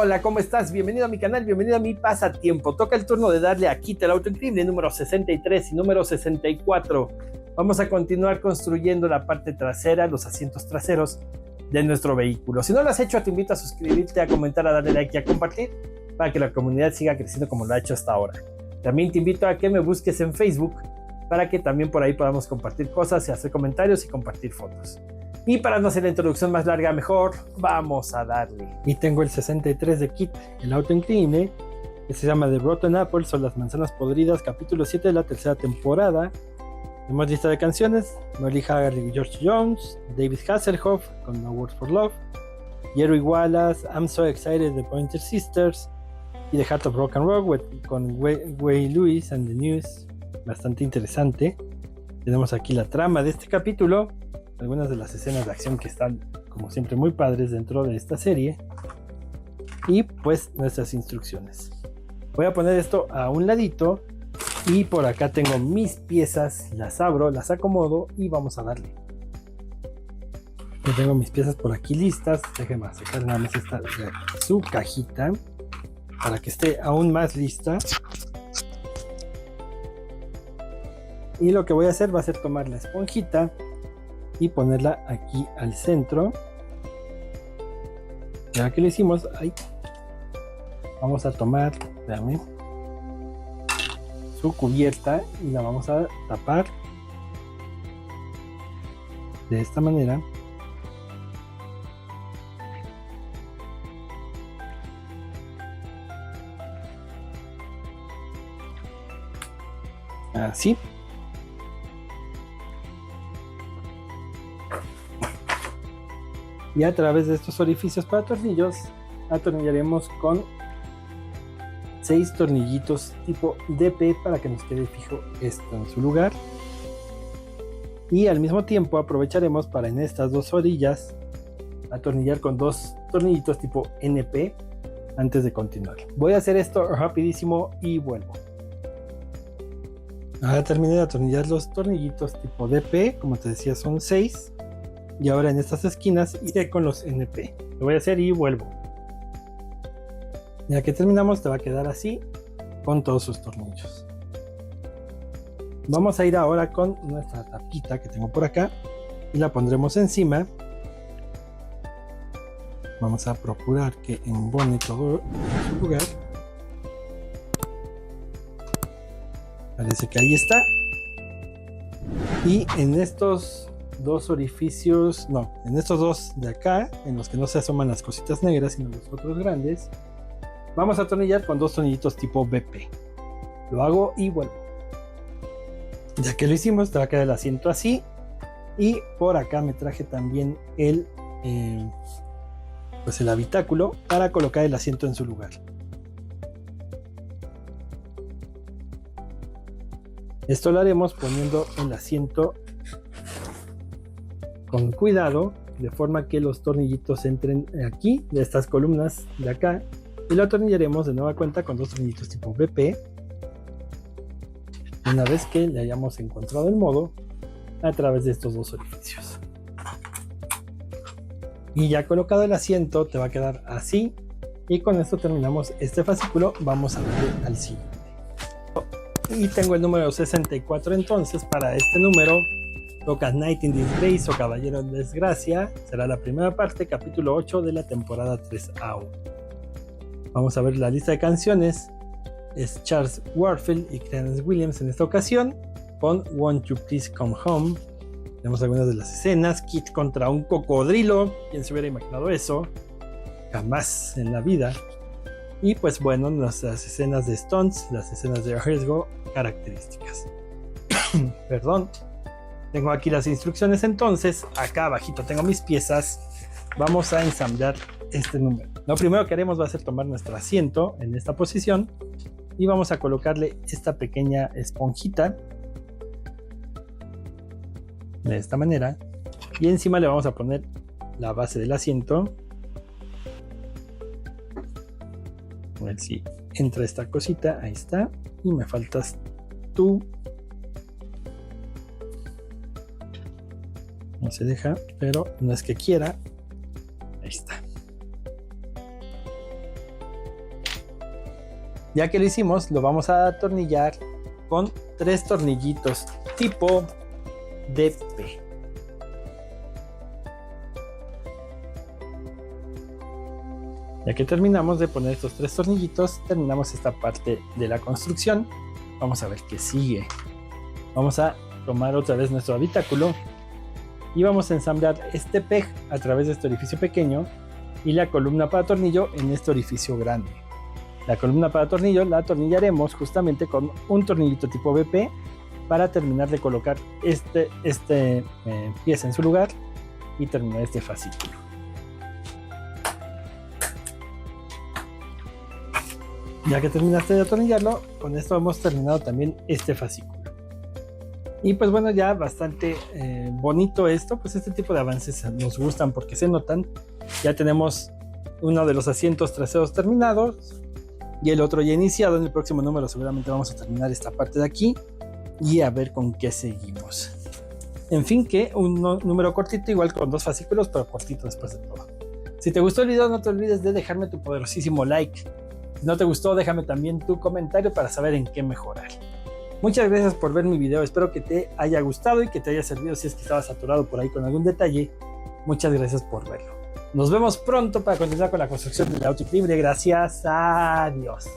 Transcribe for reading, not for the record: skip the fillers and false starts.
Hola, ¿cómo estás? Bienvenido a mi canal, bienvenido a mi pasatiempo. Toca el turno de darle a Kit el auto increíble número 63 y número 64. Vamos a continuar construyendo la parte trasera, los asientos traseros de nuestro vehículo. Si no lo has hecho, te invito a suscribirte, a comentar, a darle like y a compartir para que la comunidad siga creciendo como lo ha hecho hasta ahora. También te invito a que me busques en Facebook para que también por ahí podamos compartir cosas y hacer comentarios y compartir fotos. Y para no hacer la introducción más larga, mejor vamos a darle. Y tengo el 63 de Kit, el auto increíble, que se llama The Rotten Apples o Las Manzanas Podridas, capítulo 7 de la tercera temporada. Tenemos lista de canciones: Noel Gallagher y George Jones, David Hasselhoff con No Words for Love, Jerry Wallace, I'm So Excited, The Pointer Sisters, y The Heart of Rock and Roll con Huey Lewis and the News. Bastante interesante. Tenemos aquí la trama de este capítulo, algunas de las escenas de acción que están como siempre muy padres dentro de esta serie, y pues nuestras instrucciones. Voy a poner esto a un ladito y por acá tengo mis piezas, las abro, las acomodo y vamos a darle. Yo tengo mis piezas por aquí listas. Déjenme sacar nada más esta de su cajita para que esté aún más lista. Y lo que voy a hacer va a ser tomar la esponjita y ponerla aquí al centro. Ya que lo hicimos, ahí vamos a tomar, vean, su cubierta y la vamos a tapar de esta manera. Así. Y a través de estos orificios para tornillos atornillaremos con 6 tornillitos tipo DP para que nos quede fijo esto en su lugar. Y al mismo tiempo aprovecharemos para en estas dos orillas atornillar con 2 tornillitos tipo NP antes de continuar. Voy a hacer esto rapidísimo y vuelvo. Ahora terminé de atornillar los tornillitos tipo DP, como te decía son 6. Y ahora en estas esquinas iré con los NP. Lo voy a hacer y vuelvo. Ya que terminamos, te va a quedar así con todos sus tornillos. Vamos a ir ahora con nuestra tapita que tengo por acá y la pondremos encima. Vamos a procurar que embone todo en su lugar. Parece que ahí está. Y en estos dos orificios, no, en estos dos de acá, en los que no se asoman las cositas negras sino los otros grandes, vamos a atornillar con 2 tornillitos tipo BP. Lo hago y vuelvo. Ya que lo hicimos, te va a quedar el asiento así. Y por acá me traje también el habitáculo para colocar el asiento en su lugar. Esto lo haremos poniendo el asiento con cuidado, de forma que los tornillitos entren aquí, de estas columnas de acá, y lo atornillaremos de nueva cuenta con 2 tornillitos tipo BP. Una vez que le hayamos encontrado el modo a través de estos 2 orificios. Y ya colocado el asiento, te va a quedar así, y con esto terminamos este fascículo. Vamos a darle al siguiente. Y tengo el número 64, entonces para este número toca Night in Disgrace o Caballero en Desgracia. Será la primera parte, capítulo 8 de la temporada 3A. Vamos a ver la lista de canciones. Es Charles Warfield y Clarence Williams en esta ocasión, con Won't You Please Come Home. Tenemos algunas de las escenas. Kit contra un cocodrilo. ¿Quién se hubiera imaginado eso? Jamás en la vida. Y pues bueno, nuestras escenas de stunts, las escenas de riesgo características. Perdón. Tengo aquí las instrucciones, entonces acá abajito tengo mis piezas. Vamos a ensamblar este número. Lo primero que haremos va a ser tomar nuestro asiento en esta posición y vamos a colocarle esta pequeña esponjita de esta manera, y encima le vamos a poner la base del asiento. A ver si entra esta cosita. Ahí está. Y me faltas tú. No se deja, pero no es que quiera. Ahí está. Ya que lo hicimos, lo vamos a atornillar con 3 tornillitos tipo DP. Ya que terminamos de poner estos 3 tornillitos, terminamos esta parte de la construcción. Vamos a ver qué sigue. Vamos a tomar otra vez nuestro habitáculo y vamos a ensamblar este peg a través de este orificio pequeño y la columna para tornillo en este orificio grande. La columna para tornillo la atornillaremos justamente con un tornillito tipo BP para terminar de colocar este pieza en su lugar y terminar este fascículo. Ya que terminaste de atornillarlo, con esto hemos terminado también este fascículo. Y pues bueno, ya bastante bonito esto, pues este tipo de avances nos gustan porque se notan. Ya tenemos uno de los asientos traseros terminados y el otro ya iniciado. En el próximo número seguramente vamos a terminar esta parte de aquí y a ver con qué seguimos. En fin, que un número cortito, igual con 2 fascículos, pero cortito después de todo. Si te gustó el video, no te olvides de dejarme tu poderosísimo like. Si no te gustó, déjame también tu comentario para saber en qué mejorar. Muchas gracias por ver mi video, espero que te haya gustado y que te haya servido si es que estabas saturado por ahí con algún detalle. Muchas gracias por verlo. Nos vemos pronto para continuar con la construcción del auto equilibre. Gracias, adiós.